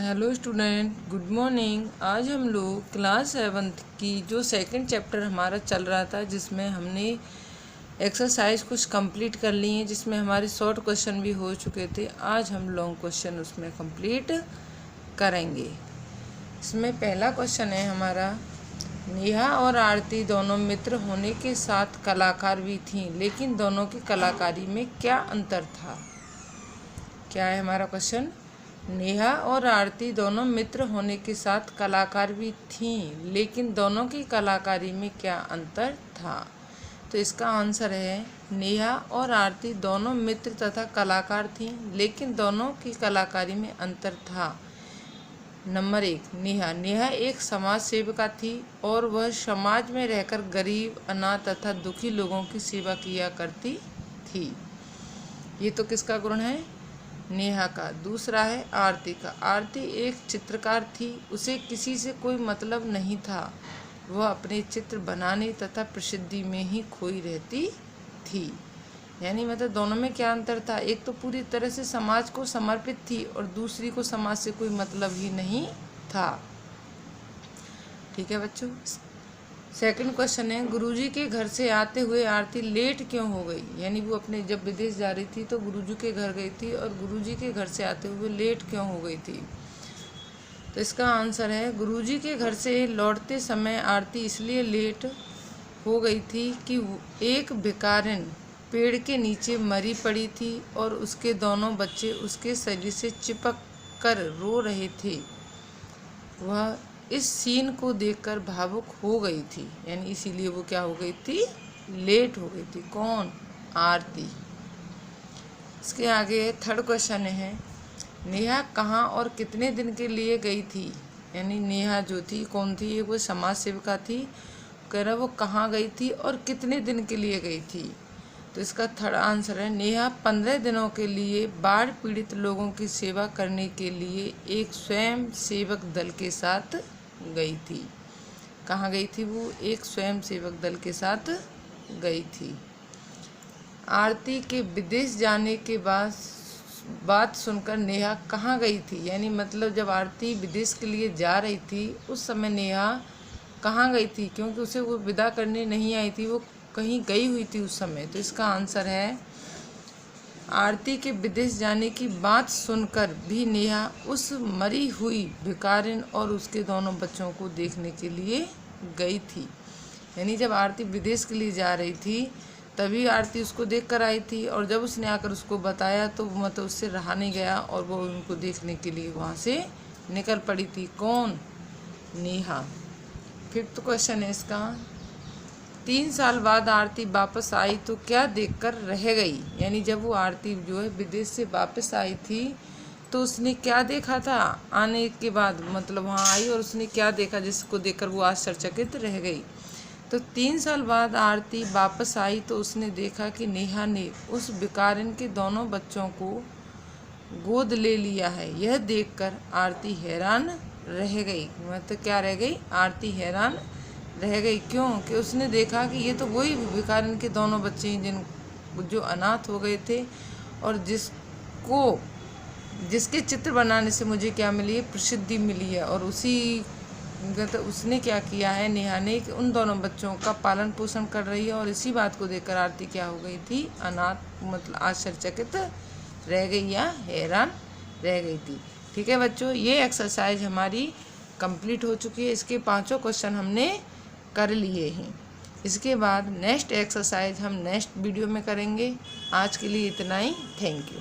Hello student, good morning. आज हम लोग क्लास 7th की जो सेकंड चैप्टर हमारा चल रहा था, जिसमें हमने एक्सरसाइज कुछ कंप्लीट कर ली हैं, जिसमें हमारे शॉर्ट क्वेश्चन भी हो चुके थे। आज हम लॉन्ग क्वेश्चन उसमें कंप्लीट करेंगे। इसमें पहला क्वेश्चन है हमारा, नेहा और आरती दोनों मित्र होने के साथ कलाकार भी थीं, लेकिन दोनों की कलाकारी में क्या अंतर था? क्या है हमारा क्वेश्चन? नेहा और आरती दोनों मित्र होने के साथ कलाकार भी थीं, लेकिन दोनों की कलाकारी में क्या अंतर था? तो इसका आंसर है, नेहा और आरती दोनों मित्र तथा कलाकार थीं, लेकिन दोनों की कलाकारी में अंतर था। नंबर 1, नेहा एक समाज सेविका थी और वह समाज में रहकर गरीब, अनाथ तथा दुखी लोगों की सेवा किया करती थी। ये तो किसका गुण है? नेहा का। दूसरा है आरती का। आरती एक चित्रकार थी, उसे किसी से कोई मतलब नहीं था। वह अपने चित्र बनाने तथा प्रसिद्धि में ही खोई रहती थी। यानी मतलब दोनों में क्या अंतर था? एक तो पूरी तरह से समाज को समर्पित थी और दूसरी को समाज से कोई मतलब ही नहीं था। ठीक है बच्चों। सेकंड क्वेश्चन है, गुरुजी के घर से आते हुए आरती लेट क्यों हो गई? यानी वो अपने जब विदेश जा रही थी तो गुरुजी के घर गई थी और गुरुजी के घर से आते हुए लेट क्यों हो गई थी? तो इसका आंसर है, गुरुजी के घर से लौटते समय आरती इसलिए लेट हो गई थी कि एक भिखारिन पेड़ के नीचे मरी पड़ी थी और उसके दोनों बच्चे उसके शरीर से चिपक कर रो रहे थे। वह इस सीन को देखकर भावुक हो गई थी, यानी इसीलिए वो क्या हो गई थी? लेट हो गई थी। कौन? आरती। इसके आगे थर्ड क्वेश्चन है, नेहा कहाँ और कितने दिन के लिए गई थी? यानी नेहा जो थी कौन थी? वो समाज सेविका थी। कह रहा वो कहाँ गई थी और कितने दिन के लिए गई थी? तो इसका थर्ड आंसर है, नेहा 15 दिनों के लिए बाढ़ पीड़ित लोगों की सेवा करने के लिए एक स्वयं सेवक दल के साथ गई थी। कहाँ गई थी वो? एक स्वयं सेवक दल के साथ गई थी। आरती के विदेश जाने के बाद बात सुनकर नेहा कहाँ गई थी? यानी मतलब जब आरती विदेश के लिए जा रही थी उस समय नेहा कहाँ गई थी? क्योंकि उसे वो विदा करने नहीं आई थी, वो कहीं गई हुई थी उस समय। तो इसका आंसर है, आरती के विदेश जाने की बात सुनकर भी नेहा उस मरी हुई भिखारिन और उसके दोनों बच्चों को देखने के लिए गई थी। यानी जब आरती विदेश के लिए जा रही थी तभी आरती उसको देख कर आई थी, और जब उसने आकर उसको बताया तो मतलब उससे रहा नहीं गया और वो उनको देखने के लिए वहाँ से निकल पड़ी थी। कौन? नेहा। फिफ्थ क्वेश्चन है इसका, 3 साल बाद आरती वापस आई तो क्या देखकर रह गई? यानी जब वो आरती जो है विदेश से वापस आई थी तो उसने क्या देखा था आने के बाद? मतलब वहाँ आई और उसने क्या देखा जिसको देखकर वो आश्चर्यचकित रह गई? तो 3 साल बाद आरती वापस आई तो उसने देखा कि नेहा ने उस भिखारिन के दोनों बच्चों को गोद ले लिया है। यह देखकर आरती हैरान रह गई। मतलब क्या रह गई? आरती हैरान रह गई। क्यों? कि उसने देखा कि ये तो वही भिखारिन के दोनों बच्चे हैं जो अनाथ हो गए थे और जिसके चित्र बनाने से मुझे क्या मिली है? प्रसिद्धि मिली है। और तो उसने क्या किया है नेहा ने कि उन दोनों बच्चों का पालन पोषण कर रही है, और इसी बात को देखकर आरती क्या हो गई थी? अनाथ मतलब आश्चर्यचकित रह गई या हैरान रह गई थी। ठीक है बच्चों, ये एक्सरसाइज हमारी कंप्लीट हो चुकी है। इसके 5 क्वेश्चन हमने कर लिए हैं। इसके बाद नेक्स्ट एक्सरसाइज हम नेक्स्ट वीडियो में करेंगे। आज के लिए इतना ही। Thank you.